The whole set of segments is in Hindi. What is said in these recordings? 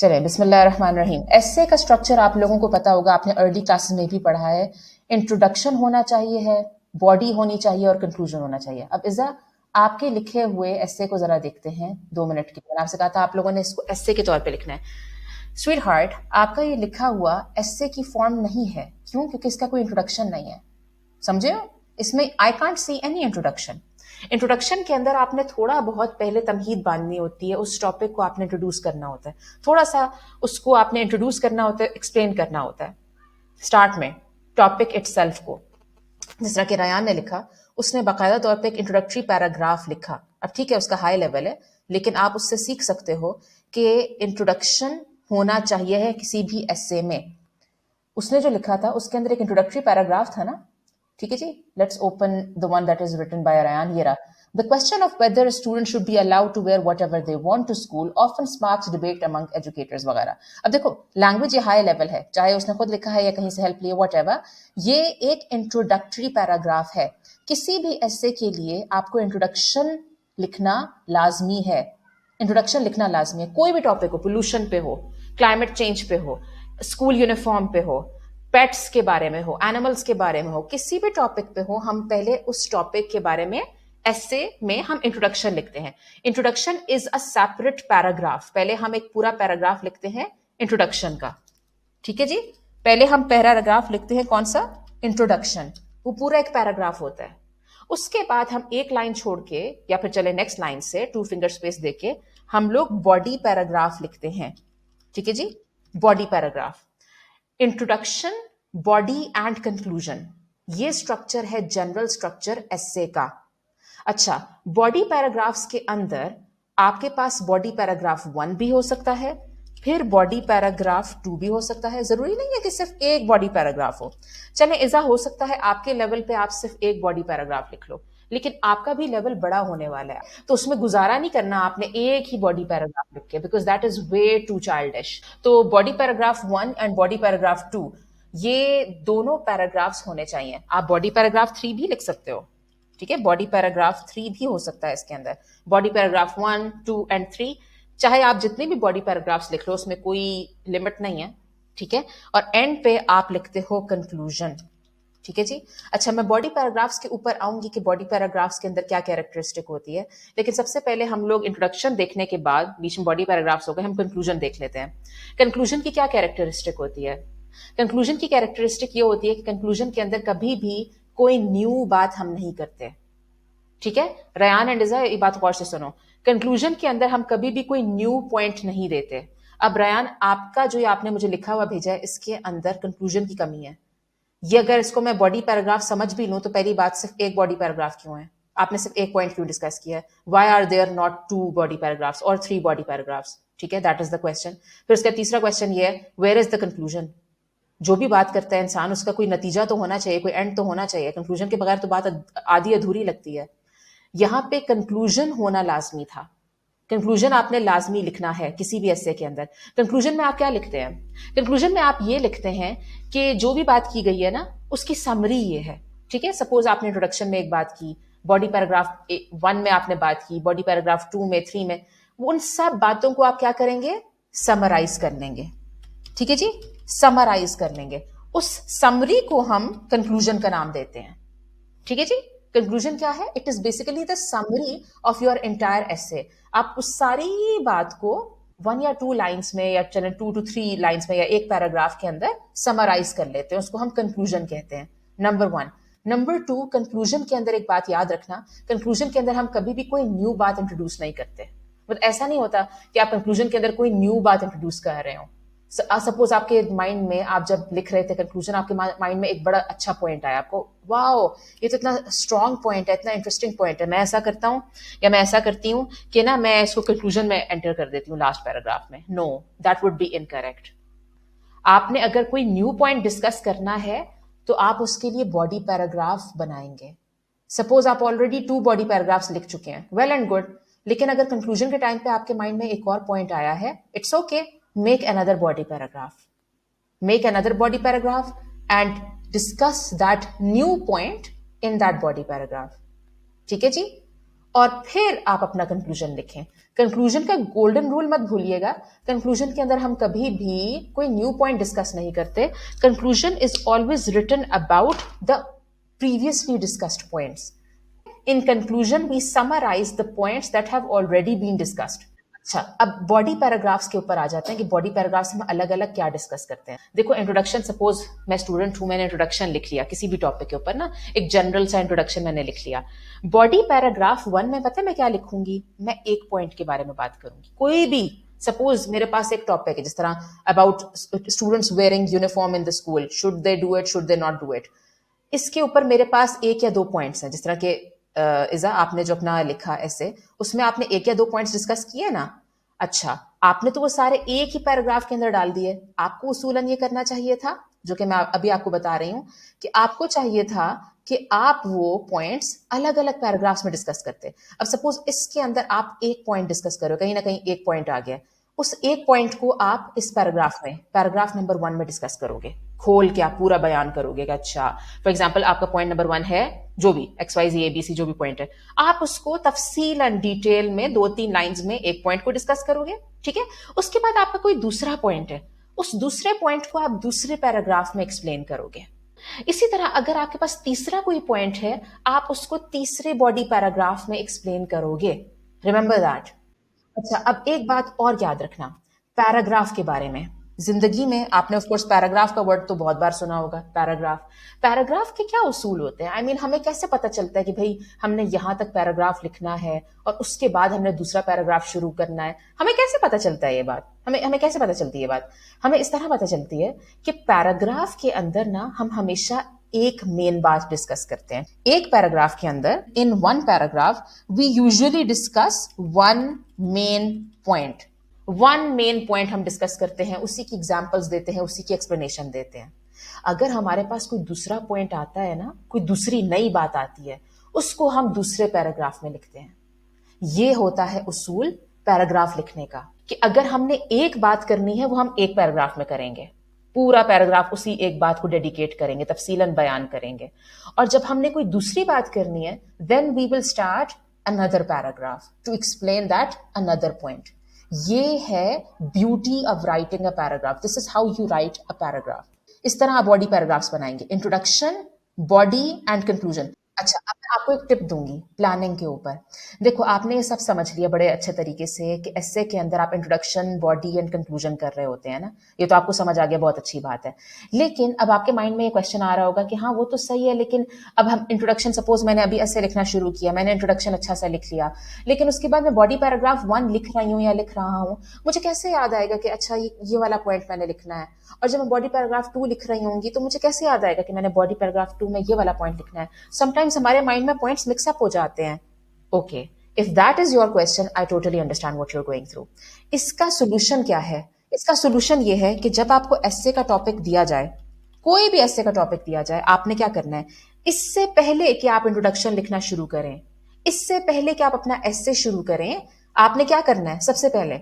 चलिए बिस्मिल्लाहिर्रहमानिर्रहीम। एस्से का स्ट्रक्चर आप लोगों को पता होगा, आपने अर्ली क्लासेस में भी पढ़ा है। इंट्रोडक्शन होना चाहिए है, बॉडी होनी चाहिए और कंक्लूजन होना चाहिए। अब इज़ा आपके लिखे हुए एस्से को जरा देखते हैं 2 मिनट के लिए। आपसे कहा था आप लोगों ने इसको एस्से के तौर पे लिखना है। स्वीट हार्ट, आपका ये लिखा हुआ एस्से की फॉर्म नहीं है। क्यों? क्योंकि इसका कोई इंट्रोडक्शन नहीं है। समझे हो? इसमें I can't see any introduction. Introduction के अंदर आपने थोड़ा बहुत पहले तमहीद बांधनी होती है, उस टॉपिक को आपने इंट्रोड्यूस करना होता है, थोड़ा सा उसको आपने इंट्रोड्यूस करना होता है, एक्सप्लेन करना होता है स्टार्ट में टॉपिक इटसेल्फ को। जिस तरह कि रयान ने लिखा, उसने बाकायदा तौर पे एक इंट्रोडक्टरी पैराग्राफ लिखा। अब ठीक है, उसका हाई लेवल है, लेकिन आप उससे सीख सकते हो कि इंट्रोडक्शन होना चाहिए है किसी भी एस्से में। उसने जो लिखा था उसके अंदर एक इंट्रोडक्टरी पैराग्राफ था ना, ठीक है जी। Let's open the one that is written by Ryan. ये रहा। The question of whether student should be allowed to wear whatever they want to school often sparks debate among educators वगैरह। अब देखो, लैंग्वेज ये हाई लेवल है, चाहे उसने खुद लिखा है या कहीं से हेल्प लिए, व्हाटएवर। ये एक इंट्रोडक्टरी पैराग्राफ है। किसी भी एस्से के लिए आपको इंट्रोडक्शन लिखना लाजमी है। इंट्रोडक्शन लिखना लाजमी है, कोई भी टॉपिक हो, पोल्यूशन पे हो, क्लाइमेट चेंज पे हो, स्कूल यूनिफॉर्म पे हो, पेट्स के बारे में हो, एनिमल्स के बारे में हो, किसी भी टॉपिक पे हो, हम पहले उस टॉपिक के बारे में एस्से में हम इंट्रोडक्शन लिखते हैं। Introduction is a separate paragraph. पहले हम एक पूरा पैराग्राफ लिखते हैं इंट्रोडक्शन का, ठीक है जी। पहले हम पैराग्राफ लिखते हैं, कौन सा? इंट्रोडक्शन। वो पूरा एक पैराग्राफ होता है। उसके बाद हम एक लाइन छोड़ के या फिर चले नेक्स्ट लाइन से 2 फिंगर स्पेस देके हम लोग बॉडी पैराग्राफ लिखते हैं, ठीक है जी। Body paragraph, introduction, body and conclusion, ये स्ट्रक्चर है जनरल स्ट्रक्चर एस्से का। अच्छा, बॉडी पैराग्राफ्स के अंदर आपके पास बॉडी पैराग्राफ 1 भी हो सकता है, फिर बॉडी पैराग्राफ 2 भी हो सकता है। जरूरी नहीं है कि सिर्फ एक बॉडी पैराग्राफ हो। चले, ऐसा हो सकता है आपके लेवल पे आप सिर्फ एक बॉडी पैराग्राफ लिख लो, लेकिन आपका भी लेवल बड़ा होने वाला है, तो उसमें गुजारा नहीं करना आपने एक ही बॉडी पैराग्राफ लिख के, because that is way too childish. तो body paragraph 1 and body paragraph 2, ये दोनों पैराग्राफ्स होने चाहिए। आप बॉडी पैराग्राफ 3 भी लिख सकते हो, ठीक है। बॉडी पैराग्राफ 3 भी हो सकता है इसके अंदर। बॉडी पैराग्राफ 1, 2 एंड 3, चाहे आप जितने भी बॉडी पैराग्राफ्स लिख लो, उसमें कोई लिमिट नहीं है, ठीक है। और एंड पे आप लिखते हो कंक्लूजन, ठीक है जी। अच्छा, मैं बॉडी पैराग्राफ्स के ऊपर आऊंगी कि बॉडी पैराग्राफ्स के अंदर क्या कैरेक्टरिस्टिक होती है, लेकिन सबसे पहले हम लोग इंट्रोडक्शन देखने के बाद, बीच में बॉडी पैराग्राफ्स हो गए, हम कंक्लूजन देख लेते हैं। कंक्लूजन की क्या कैरेक्टरिस्टिक होती है? कंक्लूजन की कैरेक्टरिस्टिक ये होती है कि कंक्लूजन के अंदर कभी भी कोई न्यू बात हम नहीं करते, ठीक है। रयान एंड इज़ा, ये बात गौर से सुनो। कंक्लूजन के अंदर हम कभी भी कोई न्यू पॉइंट नहीं देते। अब रयान, आपका जो ये आपने मुझे लिखा हुआ भेजा है, इसके अंदर कंक्लूजन की कमी है। ये अगर इसको मैं बॉडी पैराग्राफ समझ भी लूं, तो पहली बात, सिर्फ एक बॉडी पैराग्राफ क्यों है? आपने सिर्फ एक पॉइंट क्यों डिस्कस किया है? Why are there not 2 body paragraphs और 3 बॉडी पैराग्राफ्स? ठीक है, दैट इज द क्वेश्चन। फिर उसका तीसरा क्वेश्चन ये है, वेयर इज द कंक्लूजन? जो भी बात करता है इंसान, उसका कोई नतीजा तो होना चाहिए, कोई एंड तो होना चाहिए। कंक्लूजन के बगैर तो बात आधी अधूरी लगती है। यहां पे कंक्लूजन होना लाजमी था। कंक्लूजन आपने लाजमी लिखना है किसी भी एस्से के अंदर। कंक्लूजन में आप क्या लिखते हैं? कंक्लूजन में आप ये लिखते हैं कि जो भी बात की गई है ना, उसकी समरी ये है, ठीक है। सपोज आपने इंट्रोडक्शन में एक बात की, बॉडी पैराग्राफ 1 में आपने बात की, बॉडी पैराग्राफ 2 में, 3 में, उन सब बातों को आप क्या करेंगे? समराइज कर लेंगे, ठीक है जी। समराइज कर लेंगे, उस समरी को हम कंक्लूजन का नाम देते हैं, ठीक है जी। कंक्लूजन क्या है? It is basically the summary of your entire essay. आप उस सारी बात को 1 या 2 लाइन्स में, या चले 2 to 3 लाइन्स में, या एक पैराग्राफ के अंदर समराइज कर लेते हैं, उसको हम कंक्लूजन कहते हैं। नंबर 1। नंबर 2, कंक्लूजन के अंदर एक बात याद रखना, कंक्लूजन के अंदर हम कभी भी कोई न्यू बात इंट्रोड्यूस नहीं करते। मतलब ऐसा नहीं होता कि आप कंक्लूजन के अंदर कोई न्यू बात इंट्रोड्यूस कर रहे हो। सपोज आपके माइंड में, आप जब लिख रहे थे कंक्लूजन, आपके माइंड में एक बड़ा अच्छा पॉइंट आया, आपको वाओ, ये तो इतना स्ट्रॉन्ग पॉइंट है, इतना इंटरेस्टिंग पॉइंट है, मैं ऐसा करता हूँ या मैं ऐसा करती हूँ कि ना मैं इसको कंक्लूजन में एंटर कर देती हूँ लास्ट पैराग्राफ में। No, that would be incorrect. आपने अगर कोई न्यू पॉइंट डिस्कस करना है, तो आप उसके लिए बॉडी पैराग्राफ बनाएंगे। सपोज आप ऑलरेडी 2 बॉडी पैराग्राफ्स लिख चुके हैं, वेल एंड गुड, लेकिन अगर कंक्लूजन के टाइम पे आपके माइंड में एक और पॉइंट आया है, it's okay, make another body paragraph. Make another body paragraph and discuss that new point in that body paragraph. ठीक है जी। और फिर आप अपना कंक्लूजन लिखें। कंक्लूजन का गोल्डन रूल मत भूलिएगा। कंक्लूजन के अंदर हम कभी भी कोई न्यू पॉइंट डिस्कस नहीं करते। Conclusion is always written about the previously discussed points. In conclusion, we summarize the points that have already been discussed. अच्छा, अब बॉडी पैराग्राफ्स के ऊपर आ जाते हैं कि बॉडी पैराग्राफ्स में अलग अलग क्या डिस्कस करते हैं। देखो, इंट्रोडक्शन, सपोज मैं स्टूडेंट हूं, मैंने इंट्रोडक्शन लिख लिया किसी भी टॉपिक के ऊपर ना, एक जनरल सा इंट्रोडक्शन मैंने लिख लिया। बॉडी पैराग्राफ 1 में पता है मैं क्या लिखूंगी? मैं एक पॉइंट के बारे में बात करूंगी, कोई भी। सपोज मेरे पास एक टॉपिक है जिस तरह about students wearing uniform in the school, should they do it, should they not do it. इसके ऊपर मेरे पास एक या दो पॉइंट्स हैं, जिस तरह के इज़ा आपने जो अपना लिखा ऐसे, उसमें आपने एक या दो पॉइंट्स डिस्कस किए ना। अच्छा, आपने तो वो सारे एक ही पैराग्राफ के अंदर डाल दिए। आपको उसूलन ये करना चाहिए था, जो कि मैं अभी आपको बता रही हूँ, कि आपको चाहिए था कि आप वो पॉइंट्स अलग अलग पैराग्राफ्स में डिस्कस करते। अब सपोज इसके अंदर आप एक पॉइंट डिस्कस करो, कहीं ना कहीं एक पॉइंट आ गया, उस एक पॉइंट को आप इस पैराग्राफ में, पैराग्राफ नंबर 1 में डिस्कस करोगे, खोल के आप पूरा बयान करोगे कि अच्छा, फॉर एग्जांपल आपका पॉइंट नंबर 1 है, जो भी XYZ ABC जो भी पॉइंट है, आप उसको तफसील एंड डिटेल में 2-3 लाइंस में एक पॉइंट को डिस्कस करोगे, ठीक है। उसके बाद आपका कोई दूसरा पॉइंट है, उस दूसरे पॉइंट को आप दूसरे पैराग्राफ में एक्सप्लेन करोगे। इसी तरह अगर आपके पास तीसरा कोई पॉइंट है, आप उसको तीसरे बॉडी पैराग्राफ में एक्सप्लेन करोगे। Remember that. अच्छा, अब एक बात और याद रखना पैराग्राफ के बारे में। जिंदगी में आपने ऑफ कोर्स पैराग्राफ का वर्ड तो बहुत बार सुना होगा। पैराग्राफ, पैराग्राफ के क्या उसूल होते हैं? आई मीन हमें कैसे पता चलता है कि भाई हमने यहां तक पैराग्राफ लिखना है और उसके बाद हमने दूसरा पैराग्राफ शुरू करना है? हमें कैसे पता चलता है ये बात? हमें हमें कैसे पता चलती है ये बात? हमें इस तरह पता चलती है कि पैराग्राफ के अंदर ना हम हमेशा एक मेन बात डिस्कस करते हैं। एक पैराग्राफ के अंदर, in one paragraph we usually discuss one main point. One main point हम डिस्कस करते हैं, उसी की एग्जांपल्स देते हैं, उसी की एक्सप्लेनेशन देते हैं। अगर हमारे पास कोई दूसरा पॉइंट आता है ना, कोई दूसरी नई बात आती है, उसको हम दूसरे पैराग्राफ में लिखते हैं। ये होता है उसूल पैराग्राफ लिखने का, कि अगर हमने एक बात करनी है वो हम एक पैराग्राफ में करेंगे, पूरा पैराग्राफ उसी एक बात को डेडिकेट करेंगे, तफसीलन बयान करेंगे। और जब हमने कोई दूसरी बात करनी है, then we will start another paragraph to explain that another point. ये है beauty of writing a paragraph. This is how you write a paragraph. इस तरह आप बॉडी पैराग्राफ्स बनाएंगे, इंट्रोडक्शन, बॉडी एंड कंक्लूजन। अच्छा, अब मैं आपको एक टिप दूंगी प्लानिंग के ऊपर। देखो, आपने ये सब समझ लिया बड़े अच्छे तरीके से कि एस्से के अंदर आप इंट्रोडक्शन, बॉडी एंड कंक्लूजन कर रहे होते हैं ना, ये तो आपको समझ आ गया, बहुत अच्छी बात है। लेकिन अब आपके माइंड में ये क्वेश्चन आ रहा होगा कि हाँ वो तो सही है, लेकिन अब हम इंट्रोडक्शन, सपोज मैंने अभी एस्से लिखना शुरू किया, मैंने इंट्रोडक्शन अच्छा सा लिख लिया, लेकिन उसके बाद मैं बॉडी पैराग्राफ 1 लिख रही हूँ या लिख रहा हूँ, मुझे कैसे याद आएगा कि अच्छा ये वाला पॉइंट मैंने लिखना है? और जब मैं बॉडी पैराग्राफ 2 लिख रही होंगी तो मुझे कैसे याद आएगा कि मैंने बॉडी पैराग्राफ 2 में ये वाला पॉइंट लिखना है? समटाइम्स हमारे माइंड में पॉइंट्स मिक्सअप हो जाते हैं। Okay, if that is your question, I totally understand what you are going through. इसका सोल्यूशन क्या है? इसका सोल्यूशन ये है कि जब आपको एस्से का टॉपिक दिया जाए, कोई भी एस्से का टॉपिक दिया जाए, आपने क्या करना है, इससे पहले कि आप इंट्रोडक्शन लिखना शुरू करें, इससे पहले कि आप अपना एस्से शुरू करें, आपने क्या करना है? सबसे पहले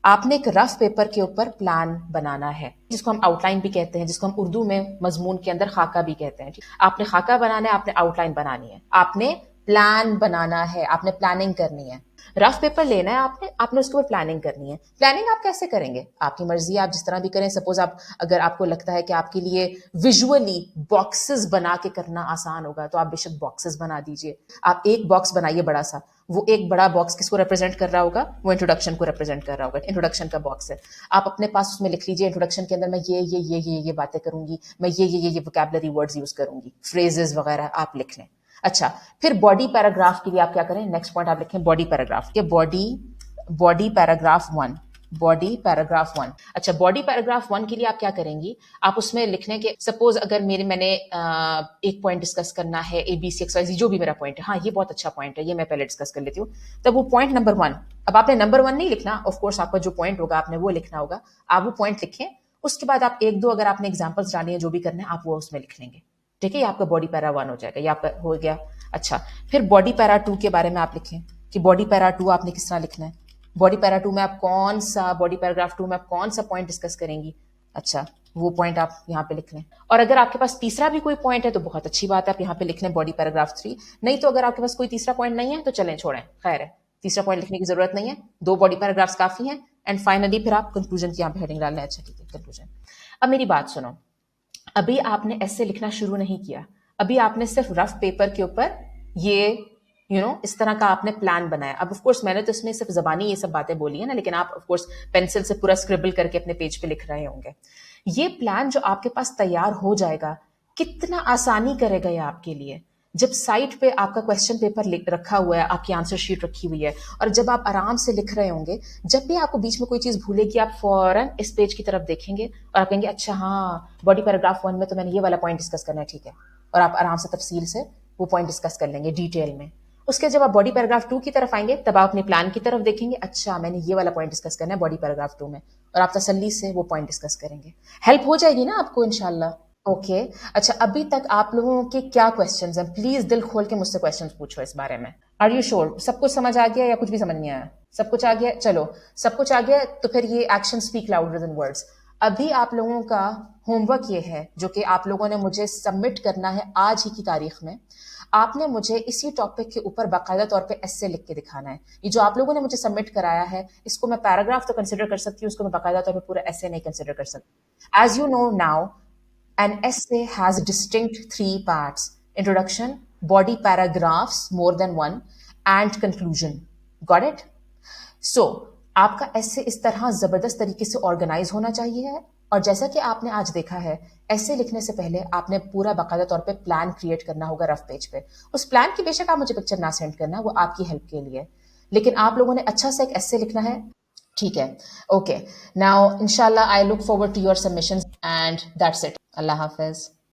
आपने एक रफ पेपर के ऊपर प्लान बनाना है, जिसको हम आउटलाइन भी कहते हैं, जिसको हम उर्दू में मजमून के अंदर खाका भी कहते हैं। आपने खाका बनाना है, आपने आउटलाइन बनानी है, आपने प्लान बनाना है, आपने प्लानिंग करनी है। रफ पेपर लेना है आपने, आपने उसके ऊपर प्लानिंग करनी है। प्लानिंग आप कैसे करेंगे? आपकी मर्जी है, आप जिस तरह भी करें। सपोज आप, अगर आपको लगता है कि आपके लिए विजुअली बॉक्सेस बना के करना आसान होगा, तो आप बेशक बॉक्सेस बना दीजिए। आप एक बॉक्स बनाइए बड़ा सा, वो एक बड़ा बॉक्स किसको रिप्रेजेंट कर रहा होगा? वो इंट्रोडक्शन को रिप्रेजेंट कर रहा होगा। इंट्रोडक्शन का बॉक्स है, आप अपने पास उसमें लिख लीजिए, इंट्रोडक्शन के अंदर मैं ये बातें करूंगी, मैं ये वोकैबुलरी वर्ड्स यूज करूंगी, फ्रेजेस वगैरह आप लिख लें। अच्छा, फिर बॉडी पैराग्राफ के लिए आप क्या करें? नेक्स्ट पॉइंट आप लिखें बॉडी पैराग्राफ के, बॉडी पैराग्राफ 1, बॉडी पैराग्राफ 1। अच्छा, बॉडी पैराग्राफ 1 के लिए आप क्या करेंगी? आप उसमें लिखने के, सपोज अगर मैंने एक पॉइंट डिस्कस करना है, ABCXYZ जो भी मेरा पॉइंट है, हाँ ये बहुत अच्छा पॉइंट है, ये मैं पहले डिस्कस कर लेती हूँ, तब वो पॉइंट नंबर 1, अब आपने नंबर 1 नहीं लिखना, ऑफ कोर्स आपका जो पॉइंट होगा आपने वो लिखना होगा। आप वो पॉइंट लिखें, उसके बाद आप एक दो अगर आपने एग्जाम्पल्स डाली है, जो भी करना है आप वो उसमें लिख लेंगे। ठीक है, ये आपका बॉडी पैरा 1 हो जाएगा, ये आपका हो गया। अच्छा, फिर बॉडी पैरा 2 के बारे में आप लिखें कि बॉडी पैरा 2 आपने किस तरह लिखना है। बॉडी पैरा 2 में आप कौन सा, बॉडी पैराग्राफ 2 में आप कौन सा पॉइंट डिस्कस करेंगी? अच्छा, वो पॉइंट आप यहाँ पे लिख लें। और अगर आपके पास तीसरा भी कोई पॉइंट है तो बहुत अच्छी बात है, आप यहाँ पे लिख लें बॉडी पैराग्राफ 3। नहीं तो अगर आपके पास कोई तीसरा पॉइंट नहीं है तो चलें, छोड़ें, खैर है, तीसरा पॉइंट लिखने की जरूरत नहीं है, 2 बॉडी पैराग्राफ्स काफी हैं। एंड फाइनली फिर आप कंक्लूजन की यहाँ पे हेडिंग डाल लें। अच्छा ठीक है, कंक्लूजन। अब मेरी बात सुनो, अभी आपने ऐसे लिखना शुरू नहीं किया, अभी आपने सिर्फ रफ पेपर के ऊपर ये इस तरह का आपने प्लान बनाया। अब ऑफ कोर्स मैंने तो इसमें सिर्फ जबानी ये सब बातें बोली है ना, लेकिन आप ऑफ कोर्स पेंसिल से पूरा स्क्रिबल करके अपने पेज पे लिख रहे होंगे। ये प्लान जो आपके पास तैयार हो जाएगा, कितना आसानी करेगा ये आपके लिए। जब साइट पे आपका क्वेश्चन पेपर रखा हुआ है, आपकी आंसर शीट रखी हुई है, और जब आप आराम से लिख रहे होंगे, जब भी आपको बीच में कोई चीज भूलेगी, आप फौरन इस पेज की तरफ देखेंगे और आप कहेंगे अच्छा हाँ, बॉडी पैराग्राफ 1 में तो मैंने ये वाला पॉइंट डिस्कस करना है, ठीक है। और आप आराम से तफसील से वो पॉइंट डिस्कस कर लेंगे डिटेल में। उसके जब आप बॉडी पैराग्राफ 2 की तरफ आएंगे, तब आप अपने प्लान की तरफ देखेंगे, अच्छा मैंने ये वाला पॉइंट डिस्कस करना है बॉडी पैराग्राफ 2 में, और आप तसल्ली से वो पॉइंट डिस्कस करेंगे। हेल्प हो जाएगी ना आपको इंशाल्लाह। ओके अच्छा, अभी तक आप लोगों के क्या क्वेश्चंस हैं? प्लीज दिल खोल के मुझसे क्वेश्चंस पूछो इस बारे में। आर यू श्योर सब कुछ समझ आ गया या कुछ भी समझ नहीं आया? सब कुछ आ गया, चलो सब कुछ आ गया तो फिर ये action speak louder than words. अभी आप लोगों का होमवर्क ये है, जो कि आप लोगों ने मुझे सबमिट करना है आज ही की तारीख में। आपने मुझे इसी टॉपिक के ऊपर बाकायदा तौर पे एस्से लिख के दिखाना है। ये जो आप लोगों ने मुझे सबमिट कराया है, इसको मैं पैराग्राफ तो कंसिडर कर सकती हूँ, इसको मैं बाकायदा तौर पे पूरा एस्से नहीं कंसिडर कर सकती। As you know now, an essay has distinct 3 parts: introduction, body paragraphs more than one, and conclusion. Got it? So, आपका ऐसे इस तरह जबरदस्त तरीके से ऑर्गेनाइज होना चाहिए है। और जैसा कि आपने आज देखा है, ऐसे लिखने से पहले आपने पूरा बाकायदा तौर पे प्लान क्रिएट करना होगा रफ पेज पे। उस प्लान की बेशक आप मुझे पिक्चर ना सेंड करना, वो आपकी हेल्प के लिए, लेकिन आप लोगों ने अच्छा सा एक ऐसे लिखना है, ठीक है? ओके, नाउ इंशाल्लाह I look forward to your submissions and that's it. Allah Hafiz.